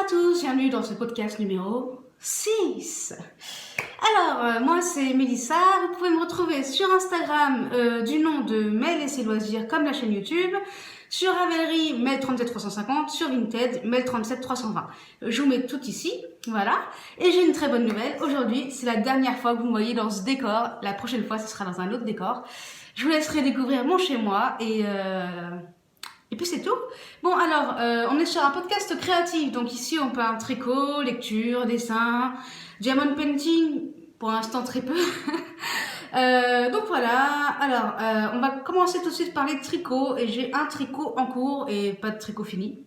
tous, bienvenue dans ce podcast numéro 6. Alors, moi c'est Mélissa, vous pouvez me retrouver sur Instagram du nom de Mel et ses loisirs comme la chaîne YouTube, sur Ravelry Mel 37350, sur Vinted Mel 37320. Je vous mets tout ici, voilà. Et j'ai une très bonne nouvelle, aujourd'hui c'est la dernière fois que vous me voyez dans ce décor, la prochaine fois ce sera dans un autre décor. Je vous laisserai découvrir mon chez moi et puis c'est tout. Bon alors, on est sur un podcast créatif, donc ici on parle tricot, lecture, dessin, diamond painting, pour l'instant très peu. Donc voilà, alors on va commencer tout de suite par les tricots, et j'ai un tricot en cours et pas de tricot fini.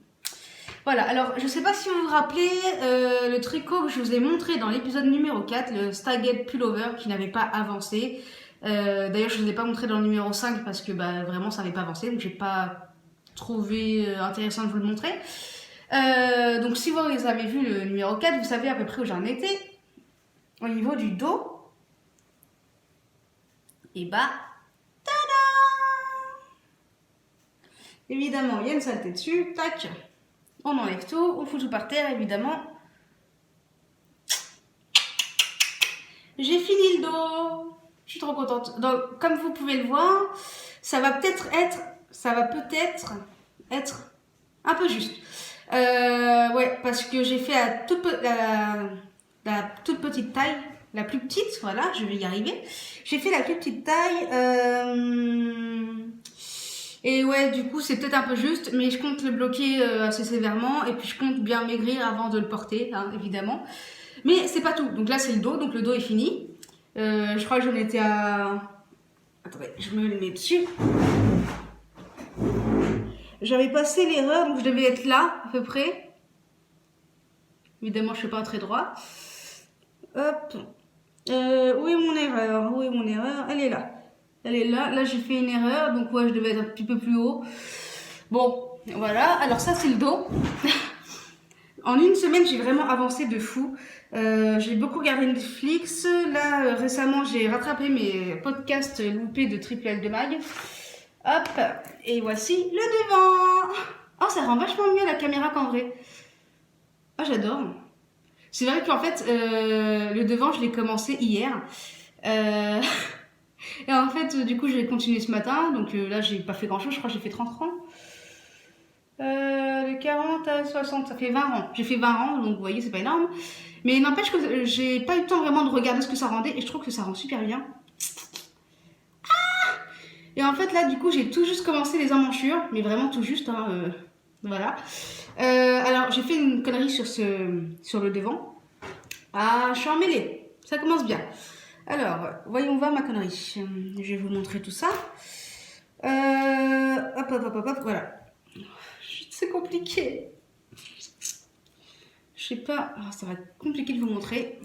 Voilà, alors je sais pas si vous vous rappelez le tricot que je vous ai montré dans l'épisode numéro 4, le Stargate Pullover qui n'avait pas avancé. D'ailleurs je ne vous ai pas montré dans le numéro 5 parce que vraiment ça n'avait pas avancé, donc j'ai pas trouvé intéressant de vous le montrer. Donc si vous avez vu le numéro 4, vous savez à peu près où j'en étais. Au niveau du dos, et tada! Évidemment, il y a une saleté dessus, tac, on enlève tout, on fout tout par terre, évidemment. J'ai fini le dos, je suis trop contente. Donc, comme vous pouvez le voir, ça va peut-être être un peu juste. Ouais, parce que j'ai fait la toute petite taille, la plus petite, voilà, je vais y arriver. J'ai fait la plus petite taille, et ouais, du coup, c'est peut-être un peu juste, mais je compte le bloquer assez sévèrement, et puis je compte bien maigrir avant de le porter, hein, évidemment. Mais c'est pas tout, donc là c'est le dos, donc le dos est fini. Je crois que j'en étais à... Attendez, je me le mets dessus. J'avais passé l'erreur, donc je devais être là, à peu près. Évidemment, je suis pas très droit. Hop. Où est mon erreur? Où est mon erreur? Elle est là. Elle est là. Là, j'ai fait une erreur, donc ouais, je devais être un petit peu plus haut. Bon, voilà. Alors ça, c'est le dos. En une semaine, j'ai vraiment avancé de fou. J'ai beaucoup regardé Netflix. Là, récemment, j'ai rattrapé mes podcasts loupés de Triple L de Mag. Hop, et voici le devant. Oh, ça rend vachement mieux la caméra qu'en vrai. Oh, j'adore. C'est vrai qu'en fait, le devant, je l'ai commencé hier. Et en fait, du coup, j'ai continué ce matin. Donc là, j'ai pas fait grand-chose. Je crois que j'ai fait 30 rangs. De 40 à 60, ça fait 20 rangs. J'ai fait 20 rangs, donc vous voyez, c'est pas énorme. Mais n'empêche que j'ai pas eu le temps vraiment de regarder ce que ça rendait. Et je trouve que ça rend super bien. Et en fait là du coup j'ai tout juste commencé les emmanchures, mais vraiment tout juste, hein, voilà. Alors j'ai fait une connerie sur le devant. Ah, je suis emmêlée, ça commence bien. Alors voyons voir ma connerie. Je vais vous montrer tout ça. Hop, voilà. C'est compliqué. Je sais pas, oh, ça va être compliqué de vous montrer.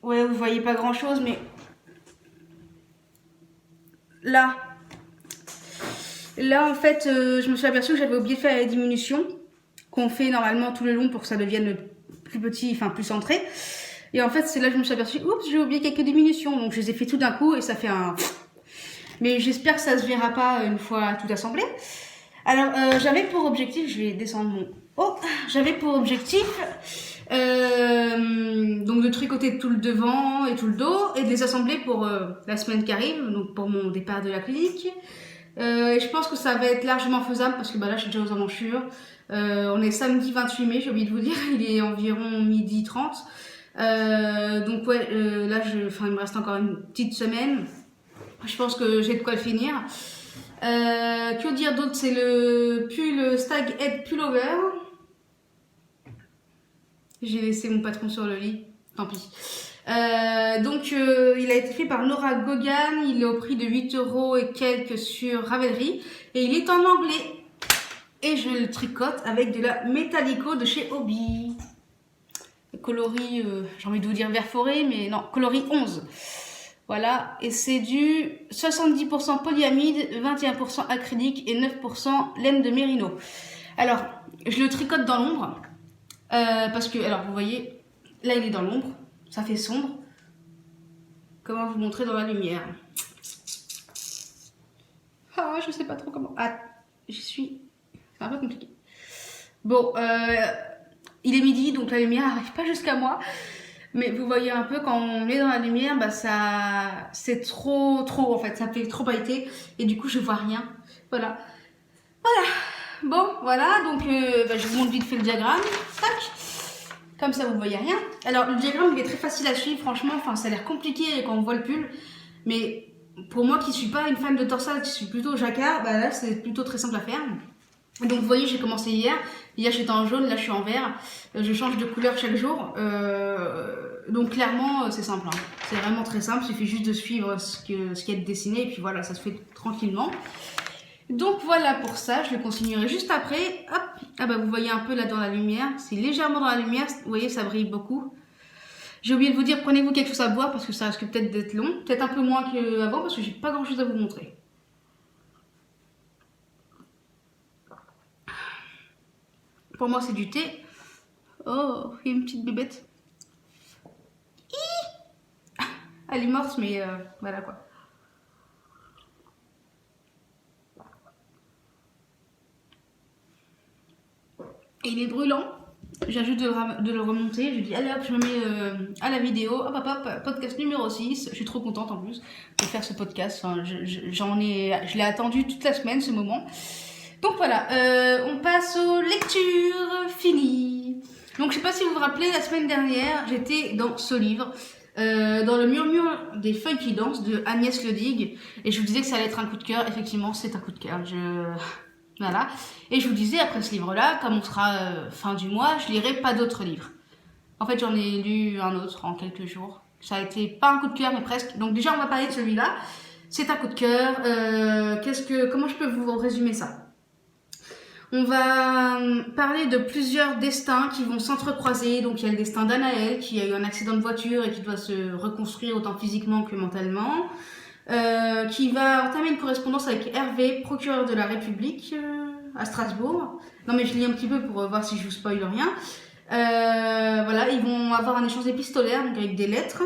Ouais, vous voyez pas grand chose, mais là en fait, je me suis aperçue que j'avais oublié de faire la diminution qu'on fait normalement tout le long pour que ça devienne plus petit, enfin plus centré. Et en fait, c'est là que je me suis aperçue, oups, j'ai oublié quelques diminutions. Donc je les ai fait tout d'un coup et ça fait un... Mais j'espère que ça se verra pas une fois tout assemblé. Alors, j'avais pour objectif, je vais descendre mon... Oh, j'avais pour objectif donc de tricoter tout le devant et tout le dos et de les assembler pour la semaine qui arrive, donc pour mon départ de la clinique. Et je pense que ça va être largement faisable parce que là je suis déjà aux emmanchures. On est samedi 28 mai, j'ai oublié de vous dire, il est environ 12h30. Donc ouais, là il me reste encore une petite semaine. Je pense que j'ai de quoi le finir. Que dire d'autre? C'est le pull Stargate Pullover. J'ai laissé mon patron sur le lit, tant pis. Donc il a été fait par Nora Gogan, il est au prix de 8 € et quelques sur Ravelry et il est en anglais et je le tricote avec de la Metallico de chez Hobby, coloris, j'ai envie de vous dire vert forêt, mais non, coloris 11. Voilà, et c'est du 70% polyamide, 21% acrylique et 9% laine de mérino. Alors, je le tricote dans l'ombre parce que, alors vous voyez, là il est dans l'ombre. Ça fait sombre. Comment vous montrer dans la lumière? Ah, je sais pas trop comment. Ah, j'y suis. C'est un peu compliqué. Bon, il est midi, donc la lumière n'arrive pas jusqu'à moi. Mais vous voyez un peu, quand on est dans la lumière, bah c'est trop en fait, ça fait trop pailleté. Et du coup, je vois rien. Voilà. Bon, voilà, donc je vous montre vite fait le diagramme. Tac. Comme ça, vous voyez rien. Alors, le diagramme, il est très facile à suivre, franchement. Enfin, ça a l'air compliqué quand on voit le pull. Mais pour moi qui suis pas une fan de torsade, qui suis plutôt jacquard, bah là, c'est plutôt très simple à faire. Donc vous voyez, j'ai commencé hier. Hier j'étais en jaune, là je suis en vert. Je change de couleur chaque jour. Donc clairement c'est simple. Hein. C'est vraiment très simple. Il suffit juste de suivre ce qui est dessiné et puis voilà, ça se fait tranquillement. Donc voilà pour ça. Je le continuerai juste après. Hop. Ah bah vous voyez un peu là dans la lumière. C'est légèrement dans la lumière. Vous voyez, ça brille beaucoup. J'ai oublié de vous dire, prenez-vous quelque chose à boire parce que ça risque peut-être d'être long. Peut-être un peu moins qu'avant parce que j'ai pas grand chose à vous montrer. Pour moi, c'est du thé. Oh, il y a une petite bébête. Elle est morte, mais voilà quoi. Et il est brûlant. J'ajoute de le remonter. Je dis, allez hop, je me mets à la vidéo. Hop, hop, hop, podcast numéro 6. Je suis trop contente en plus de faire ce podcast. Enfin, je l'ai attendu toute la semaine, ce moment. Donc voilà, on passe aux lectures finies. Donc je sais pas si vous vous rappelez, la semaine dernière, j'étais dans ce livre, dans le murmure des feuilles qui dansent de Agnès Ledig, et je vous disais que ça allait être un coup de cœur. Effectivement, c'est un coup de cœur. Voilà. Et je vous disais, après ce livre-là, comme on sera fin du mois, je lirai pas d'autres livres. En fait, j'en ai lu un autre en quelques jours. Ça a été pas un coup de cœur, mais presque. Donc déjà, on va parler de celui-là. C'est un coup de cœur. Comment je peux vous résumer ça ? On va parler de plusieurs destins qui vont s'entrecroiser. Donc il y a le destin d'Anaël qui a eu un accident de voiture et qui doit se reconstruire autant physiquement que mentalement. Qui va entamer une correspondance avec Hervé, procureur de la République à Strasbourg. Non mais je lis un petit peu pour voir si je vous spoil rien. Voilà, ils vont avoir un échange épistolaire donc avec des lettres.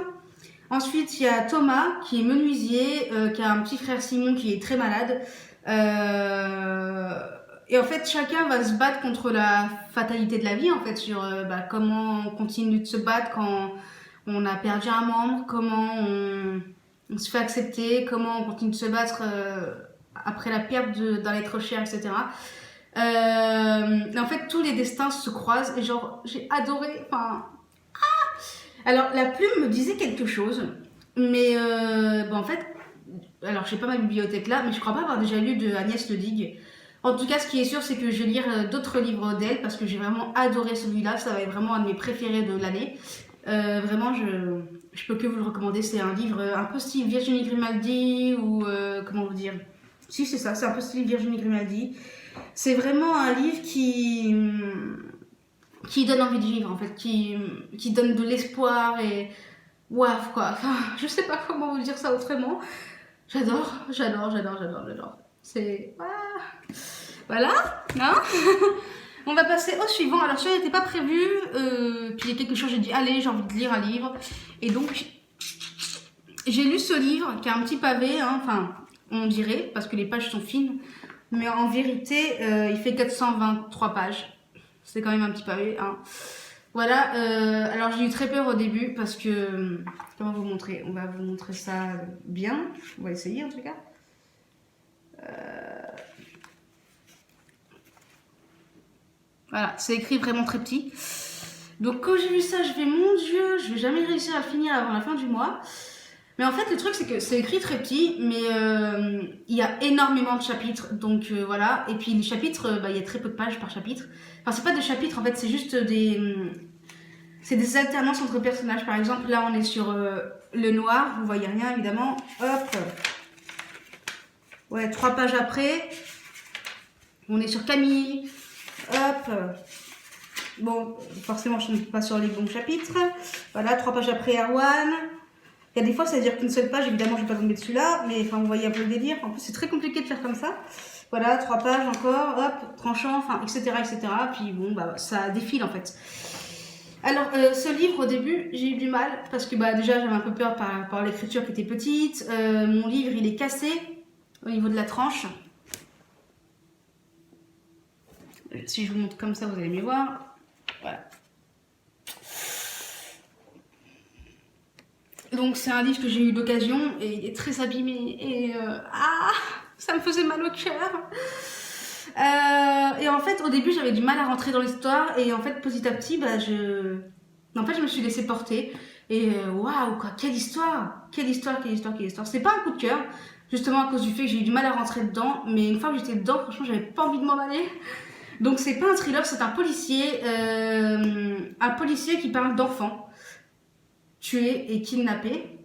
Ensuite, il y a Thomas qui est menuisier, qui a un petit frère Simon qui est très malade. Et en fait, chacun va se battre contre la fatalité de la vie, en fait, sur comment on continue de se battre quand on a perdu un membre, comment on se fait accepter, comment on continue de se battre après la perte d'un être cher, etc. Et en fait, tous les destins se croisent et genre, j'ai adoré, enfin... Alors, la plume me disait quelque chose, mais en fait, alors je sais pas ma bibliothèque là, mais je crois pas avoir déjà lu de Agnès Ledig. En tout cas, ce qui est sûr, c'est que je vais lire d'autres livres d'elle parce que j'ai vraiment adoré celui-là. Ça va être vraiment un de mes préférés de l'année. Vraiment, je peux que vous le recommander. C'est un livre un peu style Virginie Grimaldi ou comment vous dire. Si, c'est ça, c'est un peu style Virginie Grimaldi. C'est vraiment un livre qui donne envie de vivre en fait, qui donne de l'espoir et waouh quoi. Enfin, je sais pas comment vous dire ça autrement. J'adore. C'est voilà, non. On va passer au suivant. Alors celui-là n'était pas prévu, puis il y a quelque chose, j'ai dit allez, j'ai envie de lire un livre. Et donc j'ai lu ce livre qui a un petit pavé, hein, enfin on dirait, parce que les pages sont fines, mais en vérité il fait 423 pages. C'est quand même un petit pavé, hein. Voilà, alors j'ai eu très peur au début parce que, comment vous montrer? On va vous montrer ça bien, on va essayer en tout cas. Voilà, c'est écrit vraiment très petit. Donc quand j'ai vu ça, je vais, mon Dieu, je vais jamais réussir à le finir avant la fin du mois. Mais en fait, le truc, c'est que c'est écrit très petit, mais il y a énormément de chapitres. Donc voilà, et puis les chapitres, il y a très peu de pages par chapitre. Enfin, c'est pas des chapitres, en fait, c'est juste c'est des alternances entre personnages. Par exemple, là, on est sur le noir, vous voyez rien, évidemment. Hop. Ouais, 3 pages après, on est sur Camille. Hop. Bon, forcément, je ne suis pas sur les bons chapitres. Voilà, 3 pages après, Erwan. Il y a des fois, ça veut dire qu'une seule page. Évidemment, je ne vais pas tomber dessus là. Mais enfin, vous voyez un peu le délire. En plus, c'est très compliqué de faire comme ça. Voilà, 3 pages encore. Hop, tranchant, enfin, etc., etc. Puis bon, ça défile en fait. Alors, ce livre, au début, j'ai eu du mal. Parce que déjà, j'avais un peu peur par l'écriture qui était petite. Mon livre, il est cassé au niveau de la tranche. si je vous montre comme ça, vous allez mieux voir. Voilà. Donc c'est un livre que j'ai eu l'occasion et il est très abîmé et ça me faisait mal au cœur. Et en fait au début j'avais du mal à rentrer dans l'histoire et en fait petit à petit je me suis laissée porter et waouh quoi, quelle histoire, quelle histoire, quelle histoire, quelle histoire. C'est pas un coup de cœur justement à cause du fait que j'ai eu du mal à rentrer dedans, mais une fois que j'étais dedans franchement j'avais pas envie de m'en aller. Donc c'est pas un thriller, c'est un policier qui parle d'enfants tués et kidnappés.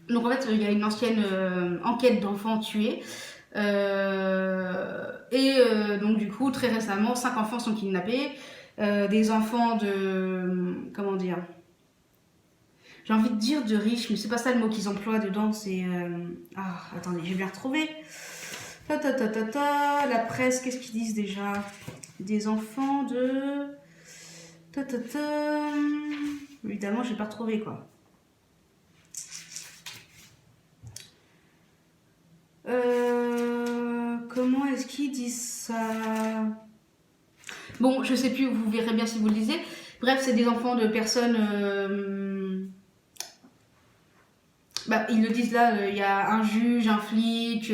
Donc en fait, il y a une ancienne enquête d'enfants tués. Donc du coup, très récemment, 5 enfants sont kidnappés. Des enfants de... Comment dire? J'ai envie de dire de riches, mais c'est pas ça le mot qu'ils emploient dedans, c'est... attendez, je vais bien retrouver. La presse, qu'est-ce qu'ils disent déjà? Des enfants de... Évidemment, je vais pas retrouver quoi. Comment est-ce qu'ils disent ça? Bon, je sais plus, vous verrez bien si vous le lisez. Bref, c'est des enfants de personnes... ils le disent là, il y a un juge, un flic,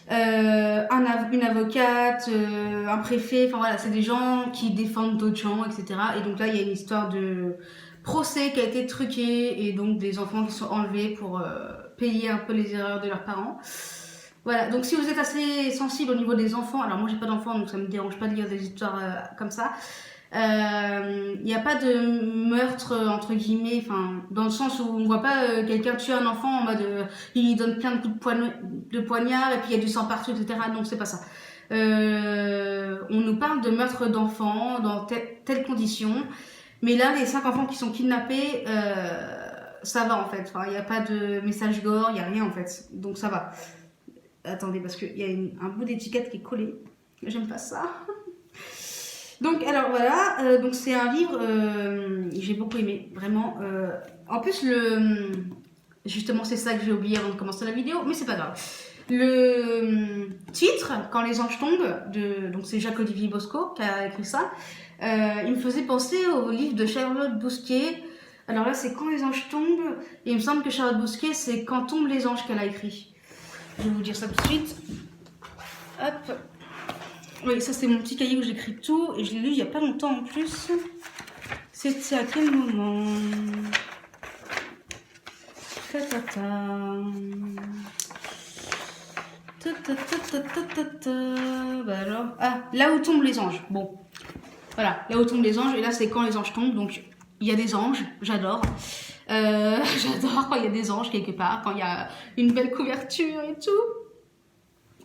une avocate, un préfet, enfin voilà, c'est des gens qui défendent d'autres gens, etc. Et donc là, il y a une histoire de procès qui a été truqué et donc des enfants qui sont enlevés pour payer un peu les erreurs de leurs parents. Voilà, donc si vous êtes assez sensible au niveau des enfants, alors moi j'ai pas d'enfants donc ça me dérange pas de lire des histoires comme ça. Il n'y a pas de meurtre entre guillemets, enfin dans le sens où on voit pas quelqu'un tuer un enfant en mode il lui donne plein de coups de poignard et puis il y a du sang partout, etc. Donc c'est pas ça. On nous parle de meurtre d'enfants dans telles conditions, mais là les 5 enfants qui sont kidnappés, ça va en fait. Enfin il n'y a pas de message gore, il n'y a rien en fait, donc ça va. Attendez parce qu'il y a un bout d'étiquette qui est collé, j'aime pas ça. Donc alors voilà, donc c'est un livre, j'ai beaucoup aimé, vraiment. En plus justement c'est ça que j'ai oublié avant de commencer la vidéo, mais c'est pas grave. Le titre, Quand les anges tombent, donc c'est Jacques-Olivier Bosco qui a écrit ça, il me faisait penser au livre de Charlotte Bousquet. Alors là c'est Quand les anges tombent, et il me semble que Charlotte Bousquet c'est Quand tombent les anges qu'elle a écrit. Je vais vous dire ça tout de suite. Hop. Oui, ça c'est mon petit cahier où j'écris tout et je l'ai lu il n'y a pas longtemps en plus. C'était à quel moment? Bah alors, Là où tombent les anges. Bon, voilà, Là où tombent les anges et là c'est Quand les anges tombent. Donc il y a des anges, j'adore. J'adore quand il y a des anges quelque part, quand il y a une belle couverture et tout.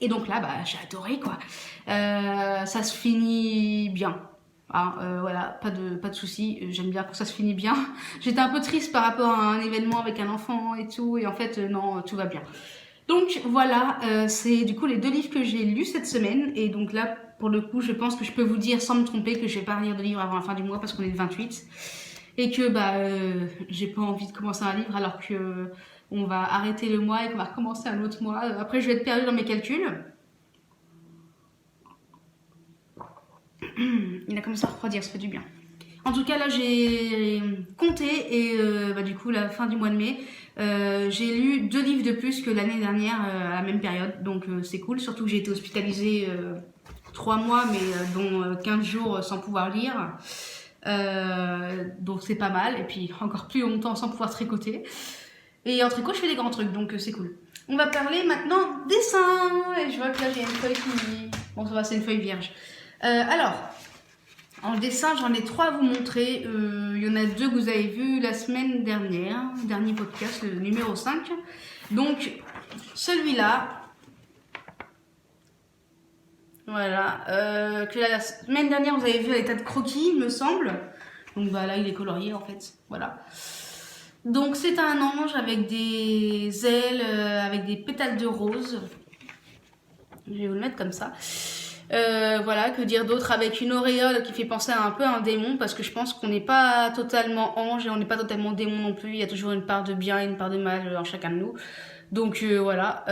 Et donc là, j'ai adoré quoi. Ça se finit bien. Voilà, pas de soucis. J'aime bien quand ça se finit bien. J'étais un peu triste par rapport à un événement avec un enfant et tout. Et en fait, non, tout va bien. Donc voilà, c'est du coup les 2 livres que j'ai lus cette semaine. Et donc là, pour le coup, je pense que je peux vous dire sans me tromper que je vais pas relire de livres avant la fin du mois parce qu'on est le 28. Et que j'ai pas envie de commencer un livre alors que on va arrêter le mois et qu'on va recommencer un autre mois. Après, je vais être perdue dans mes calculs. Il a commencé à refroidir, ça fait du bien. En tout cas, là, j'ai compté et du coup, la fin du mois de mai, j'ai lu 2 livres de plus que l'année dernière à la même période. Donc, c'est cool. Surtout que j'ai été hospitalisée 3 mois, mais dont 15 jours sans pouvoir lire. Donc, c'est pas mal. Et puis, encore plus longtemps sans pouvoir tricoter. Et en tricot, je fais des grands trucs, donc c'est cool. On va parler maintenant dessin. Et je vois que là, j'ai une feuille qui... Bon, ça va, c'est une feuille vierge. Alors, en dessin, j'en ai 3 à vous montrer. Il y en a 2 que vous avez vus la semaine dernière. Dernier podcast, le numéro 5. Donc, celui-là... Voilà. Que la semaine dernière, vous avez vu à l'état de croquis, il me semble. Donc, là, il est colorié, en fait. Voilà. Donc c'est un ange avec des ailes, avec des pétales de rose. Je vais vous le mettre comme ça. Voilà, que dire d'autre, avec une auréole qui fait penser un peu à un démon, parce que je pense qu'on n'est pas totalement ange et on n'est pas totalement démon non plus. Il y a toujours une part de bien et une part de mal en chacun de nous. Donc voilà,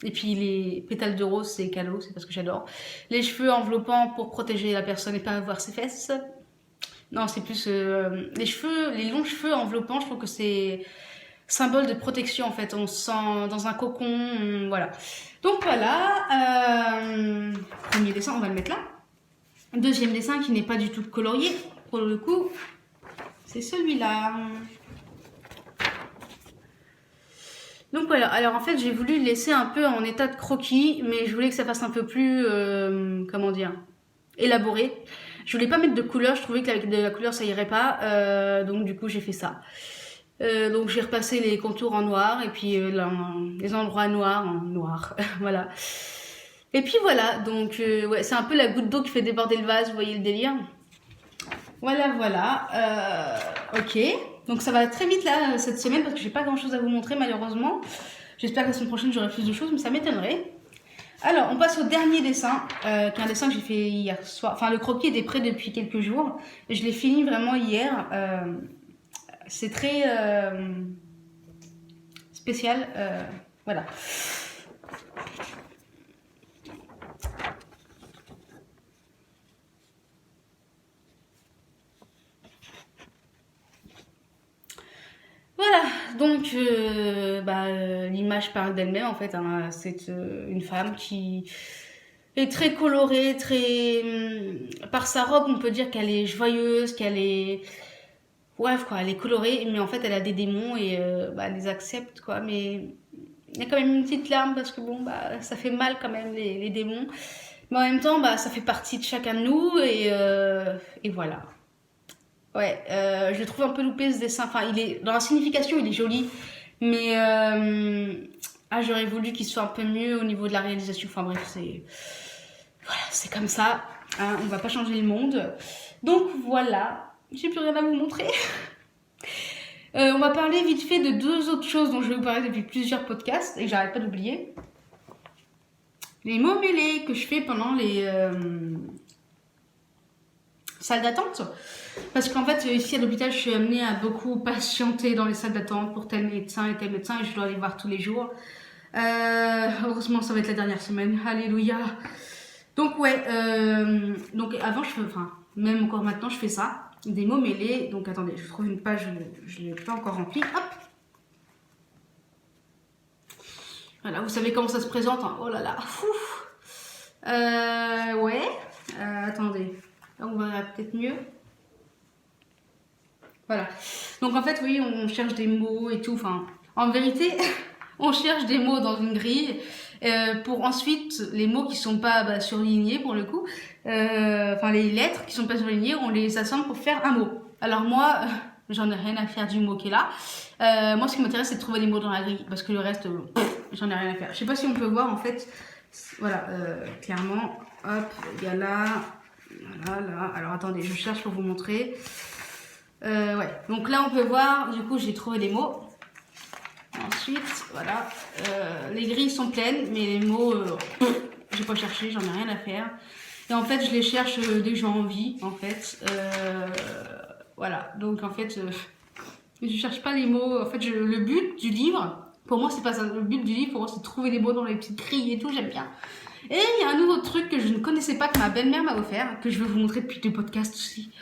Et puis les pétales de rose, c'est cadeau, c'est parce que j'adore. Les cheveux enveloppants pour protéger la personne et pas voir ses fesses. Non, c'est plus les cheveux, les longs cheveux enveloppants, je trouve que c'est symbole de protection en fait. On se sent dans un cocon, voilà. Donc voilà, premier dessin, on va le mettre là. Deuxième dessin qui n'est pas du tout colorié, pour le coup, c'est celui-là. Donc voilà, alors en fait j'ai voulu le laisser un peu en état de croquis, mais je voulais que ça fasse un peu plus, comment dire, élaboré. Je voulais pas mettre de couleur, je trouvais qu'avec de la couleur ça irait pas, donc du coup j'ai fait ça. Donc j'ai repassé les contours en noir et puis les endroits noirs en noir, voilà. Et puis voilà, donc ouais, c'est un peu la goutte d'eau qui fait déborder le vase, vous voyez le délire. Voilà, voilà, ok. Donc ça va très vite là cette semaine parce que j'ai pas grand chose à vous montrer malheureusement. J'espère que la semaine prochaine j'aurai plus de choses, mais ça m'étonnerait. Alors on passe au dernier dessin, qui est un dessin que j'ai fait hier soir. Enfin le croquis était prêt depuis quelques jours. Et je l'ai fini vraiment hier. C'est très spécial. Voilà. Voilà, donc l'image parle d'elle-même en fait. Hein. C'est une femme qui est très colorée, très par sa robe on peut dire qu'elle est joyeuse, qu'elle est bref quoi, elle est colorée, mais en fait elle a des démons et elle les accepte quoi. Mais il y a quand même une petite larme parce que bon ça fait mal quand même les démons, mais en même temps ça fait partie de chacun de nous et voilà. Ouais, je le trouve un peu loupé ce dessin. Enfin, il est dans la signification, il est joli, mais j'aurais voulu qu'il soit un peu mieux au niveau de la réalisation. Enfin bref, voilà, c'est comme ça. Hein, on va pas changer le monde. Donc voilà, j'ai plus rien à vous montrer. On va parler vite fait de deux autres choses dont je vais vous parler depuis plusieurs podcasts et que j'arrête pas d'oublier. Les mots mêlés que je fais pendant les salles d'attente. Parce qu'en fait, ici à l'hôpital, je suis amenée à beaucoup patienter dans les salles d'attente pour tel médecin et je dois aller voir tous les jours. Heureusement, ça va être la dernière semaine. Alléluia. Donc ouais, donc avant, même encore maintenant, je fais ça. Des mots mêlés. Donc attendez, je trouve une page, je ne l'ai pas encore remplie. Hop. Voilà, vous savez comment ça se présente. Hein. Oh là là. Ouais. Attendez. Là, on verra peut-être mieux. Voilà. Donc en fait, oui, on cherche des mots et tout. Enfin, en vérité, on cherche des mots dans une grille pour ensuite les mots qui sont pas surlignés pour le coup. Enfin, les lettres qui sont pas surlignées, on les assemble pour faire un mot. Alors moi, j'en ai rien à faire du mot qui est là. Moi, ce qui m'intéresse, c'est de trouver les mots dans la grille parce que le reste, j'en ai rien à faire. Je sais pas si on peut voir en fait. Voilà, clairement. Hop, il y a là. Voilà, là. Alors attendez, je cherche pour vous montrer. Ouais, donc là on peut voir, du coup j'ai trouvé les mots. Ensuite, voilà, les grilles sont pleines, mais les mots, j'ai pas cherché, j'en ai rien à faire. Et en fait, je les cherche dès que j'ai envie, en fait. Voilà, donc en fait, je cherche pas les mots. En fait, le but du livre, pour moi, c'est pas ça. Le but du livre, pour moi, c'est de trouver les mots dans les petites grilles et tout, j'aime bien. Et il y a un nouveau truc que je ne connaissais pas, que ma belle-mère m'a offert, que je vais vous montrer depuis deux podcasts aussi.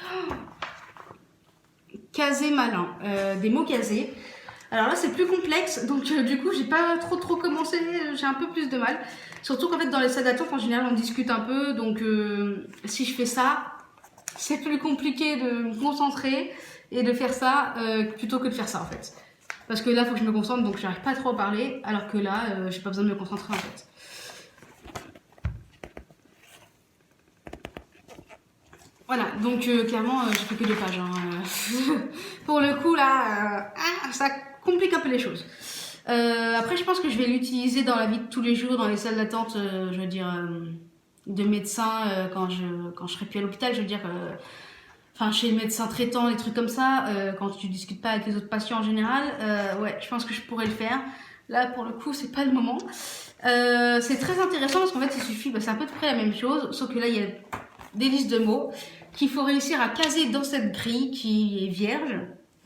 Casé malin, des mots casés. Alors là c'est plus complexe, donc du coup j'ai pas trop commencé, j'ai un peu plus de mal. Surtout qu'en fait dans les salles d'attente en général on discute un peu, donc si je fais ça, c'est plus compliqué de me concentrer et de faire ça plutôt que de faire ça en fait. Parce que là il faut que je me concentre, donc j'arrive pas trop à parler, alors que là j'ai pas besoin de me concentrer en fait. Voilà, donc clairement, j'ai fait que 2 pages. Hein. Pour le coup, là, ça complique un peu les choses. Après, je pense que je vais l'utiliser dans la vie de tous les jours, dans les salles d'attente, je veux dire, de médecins, quand je serai plus à l'hôpital, je veux dire, enfin, chez le médecin traitant, des trucs comme ça, quand tu discutes pas avec les autres patients en général, ouais, je pense que je pourrais le faire. Là, pour le coup, c'est pas le moment. C'est très intéressant parce qu'en fait, il suffit, c'est à peu près la même chose, sauf que là, il y a des listes de mots qu'il faut réussir à caser dans cette grille qui est vierge.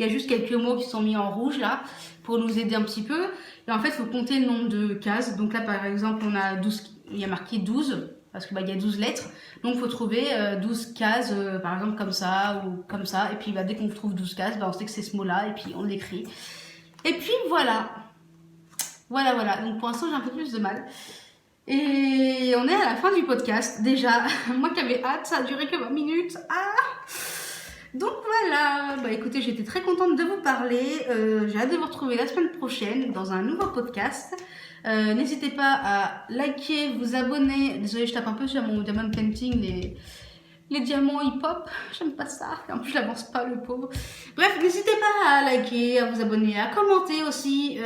Il y a juste quelques mots qui sont mis en rouge là pour nous aider un petit peu. Et en fait, il faut compter le nombre de cases. Donc là, par exemple, on a 12, il y a marqué 12 parce que il y a 12 lettres. Donc il faut trouver 12 cases, par exemple comme ça ou comme ça. Et puis dès qu'on trouve 12 cases, on sait que c'est ce mot-là et puis on l'écrit. Et puis voilà. Voilà. Donc pour l'instant, j'ai un peu plus de mal. Et on est à la fin du podcast. Déjà, moi qui avais hâte, ça a duré que 20 minutes. Donc voilà, écoutez, j'étais très contente de vous parler. J'ai hâte de vous retrouver la semaine prochaine dans un nouveau podcast. N'hésitez pas à liker, vous abonner. Désolée, je tape un peu sur mon diamond painting, les diamants hip-hop. J'aime pas ça. En plus, je l'avance pas, le pauvre. Bref, n'hésitez pas à liker, à vous abonner, à commenter aussi.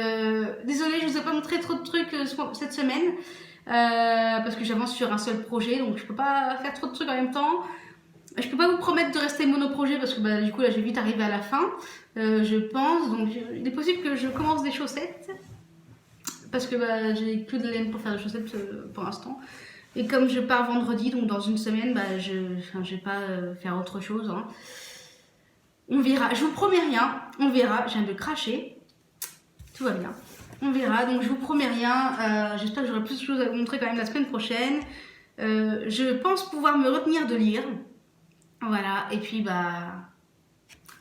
Désolée, je vous ai pas montré trop de trucs cette semaine. Parce que j'avance sur un seul projet, donc je peux pas faire trop de trucs en même temps. Je peux pas vous promettre de rester monoprojet parce que du coup là j'ai vite arrivé à la fin, je pense. Donc il est possible que je commence des chaussettes parce que j'ai que de la laine pour faire des chaussettes pour l'instant. Et comme je pars vendredi, donc dans une semaine, je vais pas faire autre chose. Hein. On verra. Je vous promets rien. On verra. Je viens de cracher. Tout va bien. On verra. Donc je vous promets rien. J'espère que j'aurai plus de choses à vous montrer quand même la semaine prochaine. Je pense pouvoir me retenir de lire. Voilà, et puis à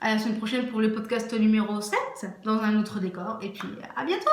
la semaine prochaine pour le podcast numéro 7 dans un autre décor. Et puis à bientôt!